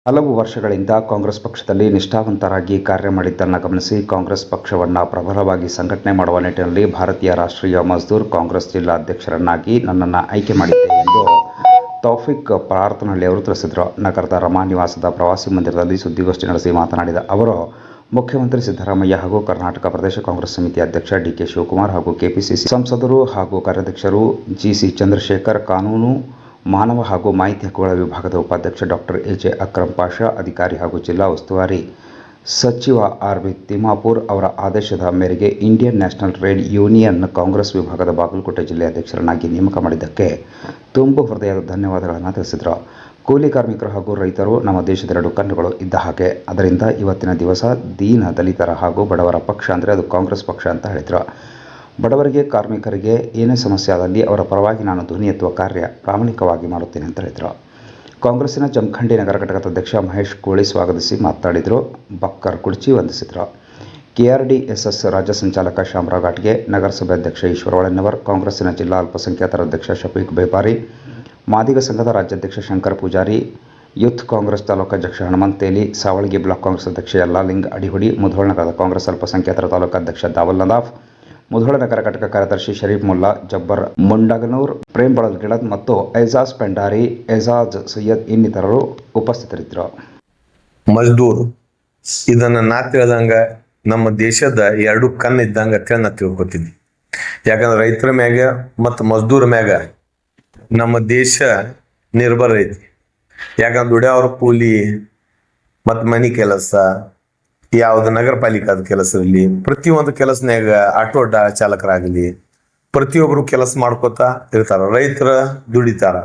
ಹಲವು ವರ್ಷಗಳಿಂದ ಕಾಂಗ್ರೆಸ್ ಪಕ್ಷದಲ್ಲಿ ನಿಷ್ಠಾವಂತರಾಗಿ ಕಾರ್ಯ ಮಾಡಿದ್ದನ್ನು ಗಮನಿಸಿ ಕಾಂಗ್ರೆಸ್ ಪಕ್ಷವನ್ನು ಪ್ರಬಲವಾಗಿ ಸಂಘಟನೆ ಮಾಡುವ ನಿಟ್ಟಿನಲ್ಲಿ ಭಾರತೀಯ ರಾಷ್ಟ್ರೀಯ ಮಜ್ದೂರ್ ಕಾಂಗ್ರೆಸ್ ಜಿಲ್ಲಾ ಅಧ್ಯಕ್ಷರನ್ನಾಗಿ ನನ್ನನ್ನು ಆಯ್ಕೆ ಮಾಡಿದ್ದೆ ಎಂದು ತೌಫಿಕ್ ಪ್ರಾರ್ಥನಹಳ್ಳಿ ಅವರು ತಿಳಿಸಿದರು. ನಗರದ ರಮಾ ನಿವಾಸದ ಪ್ರವಾಸಿ ಮಂದಿರದಲ್ಲಿ ಸುದ್ದಿಗೋಷ್ಠಿ ನಡೆಸಿ ಮಾತನಾಡಿದ ಅವರು, ಮುಖ್ಯಮಂತ್ರಿ ಸಿದ್ದರಾಮಯ್ಯ ಹಾಗೂ ಕರ್ನಾಟಕ ಪ್ರದೇಶ ಕಾಂಗ್ರೆಸ್ ಸಮಿತಿ ಅಧ್ಯಕ್ಷ ಡಿ.ಕೆ. ಶಿವಕುಮಾರ್ ಹಾಗೂ ಕೆಪಿಸಿಸಿ ಸಂಸದರು ಹಾಗೂ ಕಾರ್ಯಾಧ್ಯಕ್ಷರು ಜಿ.ಸಿ. ಚಂದ್ರಶೇಖರ್, ಕಾನೂನು, ಮಾನವ ಹಾಗೂ ಮಾಹಿತಿ ಹಕ್ಕುಗಳ ವಿಭಾಗದ ಉಪಾಧ್ಯಕ್ಷ ಡಾಕ್ಟರ್ ಎ.ಜೆ. ಅಕ್ರಂ ಪಾಷಾ, ಅಧಿಕಾರಿ ಹಾಗೂ ಜಿಲ್ಲಾ ಉಸ್ತುವಾರಿ ಸಚಿವ ಆರ್.ಬಿ. ತಿಮ್ಮಾಪುರ್ ಅವರ ಆದೇಶದ ಮೇರೆಗೆ Indian national trade union Congress ವಿಭಾಗದ ಬಾಗಲಕೋಟೆ ಜಿಲ್ಲೆ ಅಧ್ಯಕ್ಷರನ್ನಾಗಿ ನೇಮಕ ಮಾಡಿದ್ದಕ್ಕೆ ತುಂಬು ಹೃದಯದ ಧನ್ಯವಾದಗಳನ್ನು ತಿಳಿಸಿದರು. ಕೂಲಿ ಕಾರ್ಮಿಕರು ಹಾಗೂ ರೈತರು ನಮ್ಮ ದೇಶದ ಎರಡು ಕಣ್ಣುಗಳು ಇದ್ದ ಹಾಗೆ. ಅದರಿಂದ ಇವತ್ತಿನ ದಿವಸ ದೀನ ದಲಿತರ ಹಾಗೂ ಬಡವರ ಪಕ್ಷ ಅಂದರೆ ಅದು ಕಾಂಗ್ರೆಸ್ ಪಕ್ಷ ಅಂತ ಹೇಳಿದರು. ಬಡವರಿಗೆ, ಕಾರ್ಮಿಕರಿಗೆ ಏನೇ ಸಮಸ್ಯೆ ಆದಲ್ಲಿ ಅವರ ಪರವಾಗಿ ನಾನು ಧ್ವನಿ ಎತ್ತುವ ಕಾರ್ಯ ಪ್ರಾಮಾಣಿಕವಾಗಿ ಮಾಡುತ್ತೇನೆ ಅಂತ ಹೇಳಿದರು. ಕಾಂಗ್ರೆಸ್ಸಿನ ಜಮಖಂಡಿ ನಗರ ಘಟಕದ ಅಧ್ಯಕ್ಷ ಮಹೇಶ್ ಕೋಳಿ ಸ್ವಾಗತಿಸಿ ಮಾತನಾಡಿದರು. ಬಕ್ಕರ್ ಕುಡ್ಚಿ ವಂದಿಸಿದರು. ಕೆಆರ್ಡಿಎಸ್ಎಸ್ ರಾಜ್ಯ ಸಂಚಾಲಕ ಶಾಮರಾವ್ ಘಾಟ್ಗೆ, ನಗರಸಭೆ ಅಧ್ಯಕ್ಷ ಈಶ್ವರ ಹೊಳೆನ್ನವರ್, ಕಾಂಗ್ರೆಸ್ಸಿನ ಜಿಲ್ಲಾ ಅಲ್ಪಸಂಖ್ಯಾತರ ಅಧ್ಯಕ್ಷ ಶಫೀಕ್ ಬೇಪಾರಿ, ಮಾದಿಗ ಸಂಘದ ರಾಜ್ಯಾಧ್ಯಕ್ಷ ಶಂಕರ್ ಪೂಜಾರಿ, ಯೂತ್ ಕಾಂಗ್ರೆಸ್ ತಾಲೂಕಾಧ್ಯಕ್ಷ ಹನುಮಂತ್ ತೇಲಿ, ಸಾವಳಗಿ ಬ್ಲಾಕ್ ಕಾಂಗ್ರೆಸ್ ಅಧ್ಯಕ್ಷ ಯಲ್ಲಾಲಿಂಗ್ ಅಡಿಹುಡಿ, ಮುಧೋಳ ನಗರದ ಕಾಂಗ್ರೆಸ್ ಅಲ್ಪಸಂಖ್ಯಾತರ ತಾಲೂಕಾಧ್ಯಕ್ಷ ದಾವಲ್ ನದಾಫ್, ಮುಧೋಳ ನಗರ ಘಟಕ ಕಾರ್ಯದರ್ಶಿ ಶರೀಫ್ ಮುಲ್ಲಾ, ಜಬ್ಬರ್ ಮುಂಡಗನೂರ್, ಪ್ರೇಮ್ ಬಳಲ್ ಗಿಳದ್ ಮತ್ತು ಐಜಾಜ್ ಪೆಂಡಾರಿ, ಎಜಾಜ್ ಸೈಯದ್ ಇನ್ನಿತರರು ಉಪಸ್ಥಿತರಿದ್ದರು. ಮಜ್ದೂರ್ ಇದನ್ನ ನಾ ತಿಳಿದಂಗ ನಮ್ಮ ದೇಶದ ಎರಡು ಕಣ್ಣು ಇದ್ದಂಗ ನಾ ತಿಳ್ಕೊತೀನಿ. ಯಾಕಂದ್ರೆ ರೈತರ ಮ್ಯಾಗ ಮತ್ತು ಮಜ್ದೂರ್ ಮ್ಯಾಗ ನಮ್ಮ ದೇಶ ನಿರ್ಭರ ಐತಿ. ಯಾಕಂದ್ರೆ ದುಡಿಯೋರ ಕೂಲಿ ಮತ್ತು ಮನಿ ಕೆಲಸ, ಯಾವ್ದು ನಗರ ಪಾಲಿಕಾದ ಕೆಲಸ ಇರಲಿ, ಪ್ರತಿಯೊಂದು ಕೆಲಸನ್ಯಾಗ ಆಟೋ ಚಾಲಕರಾಗಲಿ ಪ್ರತಿಯೊಬ್ರು ಕೆಲಸ ಮಾಡ್ಕೋತಾ ಇರ್ತಾರ. ರೈತರ ದುಡಿತಾರ.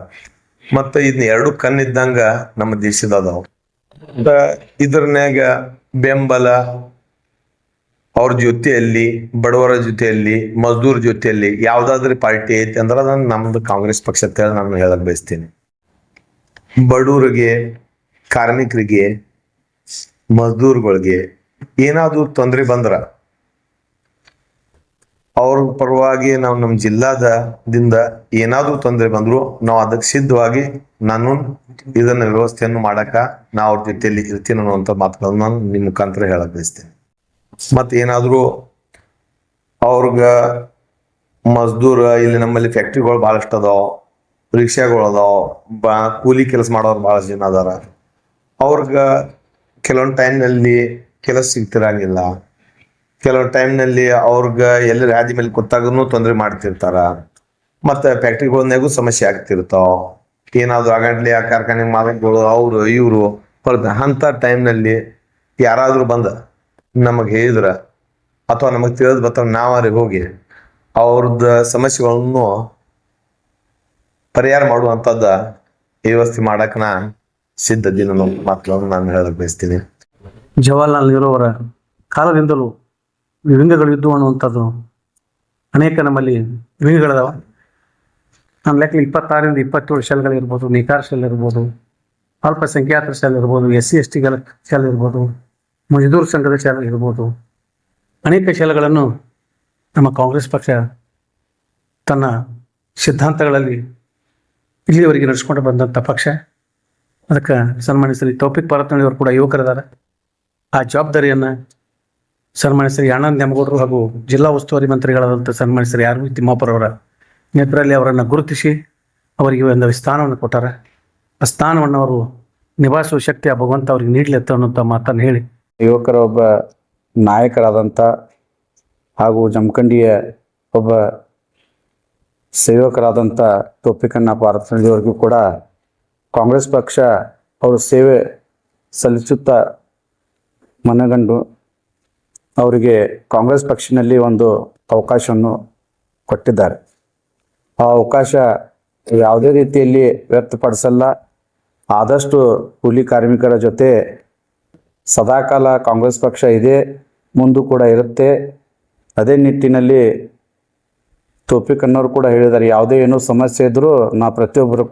ಮತ್ತೆ ಇದನ್ನ ಎರಡು ಕಣ್ಣಿದ್ದಂಗ ನಮ್ಮ ದೇಶದ ಅದಾವ. ಇದ್ರನ್ಯಾಗ ಬೆಂಬಲ ಅವ್ರ ಜೊತೆಯಲ್ಲಿ, ಬಡವರ ಜೊತೆಯಲ್ಲಿ, ಮಜ್ದೂರ್ ಜೊತೆಯಲ್ಲಿ ಯಾವ್ದಾದ್ರೂ ಪಾರ್ಟಿ ಐತಿ ಅಂದ್ರೆ ಅದನ್ನ ನಮ್ದು ಕಾಂಗ್ರೆಸ್ ಪಕ್ಷ ಅಂತ ಹೇಳಿ ನಾನು ಹೇಳಕ್ ಬಯಸ್ತೀನಿ. ಬಡವರಿಗೆ, ಕಾರ್ಮಿಕರಿಗೆ, ಮಜ್ದೂರ್ಗಳಿಗೆ ಏನಾದ್ರು ತೊಂದರೆ ಬಂದ್ರ ಅವ್ರ ಪರವಾಗಿ ನಾವು ನಮ್ಮ ಜಿಲ್ಲಾದಿಂದ ಏನಾದ್ರು ತೊಂದರೆ ಬಂದ್ರು ನಾವು ಅದಕ್ಕೆ ಸಿದ್ಧವಾಗಿ ನಾನು ಇದನ್ನ ವ್ಯವಸ್ಥೆಯನ್ನು ಮಾಡಕ ನಾ ಅವ್ರ ಜೊತೆಯಲ್ಲಿ ಇರ್ತೀನಿ ಅನ್ನುವಂಥ ಮಾತುಗಳನ್ನ ನಾನು ನಿಮ್ಮ ಮುಖಾಂತರ ಹೇಳಕ್ ಬಯಸ್ತೇನೆ. ಮತ್ ಏನಾದ್ರು ಅವ್ರಗ ಮಜ್ದೂರ್ ಇಲ್ಲಿ ನಮ್ಮಲ್ಲಿ ಫ್ಯಾಕ್ಟ್ರಿಗಳು ಬಹಳಷ್ಟು ಅದಾವ, ರಿಕ್ಷಾಗಳು ಅದಾವ, ಕೂಲಿ ಕೆಲಸ ಮಾಡೋರು ಬಹಳ ಜನ ಅದಾರ. ಅವ್ರಗ ಕೆಲವೊಂದು ಟೈಮ್ನಲ್ಲಿ ಕೆಲಸ ಸಿಗ್ತಿರಂಗಿಲ್ಲ. ಕೆಲವೊಂದು ಟೈಮ್ನಲ್ಲಿ ಅವ್ರಗ ಎಲ್ಲರ ಹಾದಿ ಮೇಲೆ ಕೂತಾಗೂ ತೊಂದರೆ ಮಾಡ್ತಿರ್ತಾರ. ಮತ್ತೆ ಫ್ಯಾಕ್ಟ್ರಿಗಳನ್ನಾಗೂ ಸಮಸ್ಯೆ ಆಗ್ತಿರ್ತಾವ. ಏನಾದ್ರು ಅಗಂಟ್ಲಿ ಆ ಕಾರ್ಖಾನೆ ಮಾಲಕಗಳು ಅವರು ಇವರು ಅಂತ ಟೈಮ್ನಲ್ಲಿ ಯಾರಾದ್ರೂ ಬಂದ ನಮಗ್ ಹೇಳಿದ್ರ ಅಥವಾ ನಮಗ್ ತಿಳಿದ್ ಬರ್ತಾರ, ನಾವರಿಗೆ ಹೋಗಿ ಅವ್ರದ್ದು ಸಮಸ್ಯೆಗಳನ್ನು ಪರಿಹಾರ ಮಾಡುವಂತದ್ದ ವ್ಯವಸ್ಥೆ ಮಾಡಕ್ ನಾ ಸಿದ್ಧದಿನ ಮಾತುಗಳನ್ನು ನಾನು ಹೇಳಕ್ ಬಯಸ್ತೀನಿ. ಜವಾಹರ್ಲಾಲ್ ನೆಹರು ಅವರ ಕಾಲದಿಂದಲೂ ವಿಂಗಗಳು ಇದ್ದು ಅನ್ನುವಂಥದ್ದು ಅನೇಕ ನಮ್ಮಲ್ಲಿ ವಿಂಗಗಳದಾವ. ನಮ್ಮ ಲೆಕ್ಕ 26ರಿಂದ 27 ಶೆಲ್ಗಳಿರ್ಬೋದು, ನಿಕಾರ್ ಶೆಲ್ ಇರ್ಬೋದು, ಅಲ್ಪಸಂಖ್ಯಾತರ ಶೆಲ್ ಇರ್ಬೋದು, SC/STಗಳ ಶೆಲ್ ಇರ್ಬೋದು, ಮಜ್ದೂರ್ ಸಂಘದ ಶೆಲ್ ಇರ್ಬೋದು. ಅನೇಕ ಶೆಲ್ಗಳನ್ನು ನಮ್ಮ ಕಾಂಗ್ರೆಸ್ ಪಕ್ಷ ತನ್ನ ಸಿದ್ಧಾಂತಗಳಲ್ಲಿ ಇಲ್ಲಿಯವರೆಗೆ ನಡೆಸ್ಕೊಂಡು ಬಂದಂಥ ಪಕ್ಷ. ಅದಕ್ಕೆ ಸನ್ಮಾನ್ಯ ಶ್ರೀ ತೌಫಿಕ್ ಪ್ರಾರ್ಥನಹಳ್ಳಿ ಅವರು ಕೂಡ ಯುವಕರಿದ್ದಾರೆ. ಆ ಜವಾಬ್ದಾರಿಯನ್ನು ಸನ್ಮಾನ್ಯ ಶ್ರೀ ಆನಂದ್ ನ್ಯಾಮಗೌಡರು ಹಾಗೂ ಜಿಲ್ಲಾ ಉಸ್ತುವಾರಿ ಮಂತ್ರಿಗಳಾದಂಥ ಸನ್ಮಾನ್ಯ ಶ್ರೀ ಆರ್.ಬಿ. ತಿಮ್ಮಾಪುರ್ ಅವರ ನೇತೃತ್ವದಲ್ಲಿ ಅವರನ್ನು ಗುರುತಿಸಿ ಅವರಿಗೆ ಒಂದು ಸ್ಥಾನವನ್ನು ಕೊಟ್ಟಾರೆ. ಆ ಸ್ಥಾನವನ್ನು ಅವರು ನಿಭಾಯಿಸುವ ಶಕ್ತಿ ಆ ಭಗವಂತ ಅವ್ರಿಗೆ ನೀಡಲಿ ಅನ್ನುವಂಥ ಮಾತನ್ನು ಹೇಳಿ, ಯುವಕರ ಒಬ್ಬ ನಾಯಕರಾದಂಥ ಹಾಗೂ ಜಮಖಂಡಿಯ ಒಬ್ಬ ಸೇವಕರಾದಂಥ ತೌಫಿಕಣ್ಣ ಪ್ರಾರ್ಥನಹಳ್ಳಿಯವರಿಗೂ ಕೂಡ ಕಾಂಗ್ರೆಸ್ ಪಕ್ಷ ಅವರು ಸೇವೆ ಸಲ್ಲಿಸುತ್ತಾ ಮನಗಂಡು ಅವರಿಗೆ ಕಾಂಗ್ರೆಸ್ ಪಕ್ಷದಲ್ಲಿ ಒಂದು ಅವಕಾಶವನ್ನು ಕೊಟ್ಟಿದ್ದಾರೆ. ಆ ಅವಕಾಶ ಯಾವುದೇ ರೀತಿಯಲ್ಲಿ ವ್ಯಕ್ತಪಡಿಸಲ್ಲ. ಆದಷ್ಟು ಕೂಲಿ ಕಾರ್ಮಿಕರ ಜೊತೆ ಸದಾಕಾಲ ಕಾಂಗ್ರೆಸ್ ಪಕ್ಷ ಇದೆ, ಮುಂದೂ ಕೂಡ ಇರುತ್ತೆ. ಅದೇ ನಿಟ್ಟಿನಲ್ಲಿ ತೌಫಿಕಣ್ಣವರು ಕೂಡ ಹೇಳಿದ್ದಾರೆ, ಯಾವುದೇ ಏನೋ ಸಮಸ್ಯೆ ಇದ್ದರೂ ನಾ ಪ್ರತಿಯೊಬ್ಬರ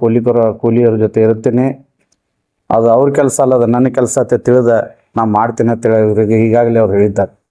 ಕೂಲಿಯರ ಜೊತೆ ಇರುತ್ತೇನೆ. ಅದು ಅವ್ರ ಕೆಲಸ ಅಲ್ಲ, ಅದು ನನ್ನ ಕೆಲಸ ಅಂತ ತಿಳಿದ ನಾ ಮಾಡ್ತೇನೆ ಅಂತ ಹೇಳಿ ಈಗಾಗಲೇ ಅವ್ರು ಹೇಳಿದ್ದಾರೆ.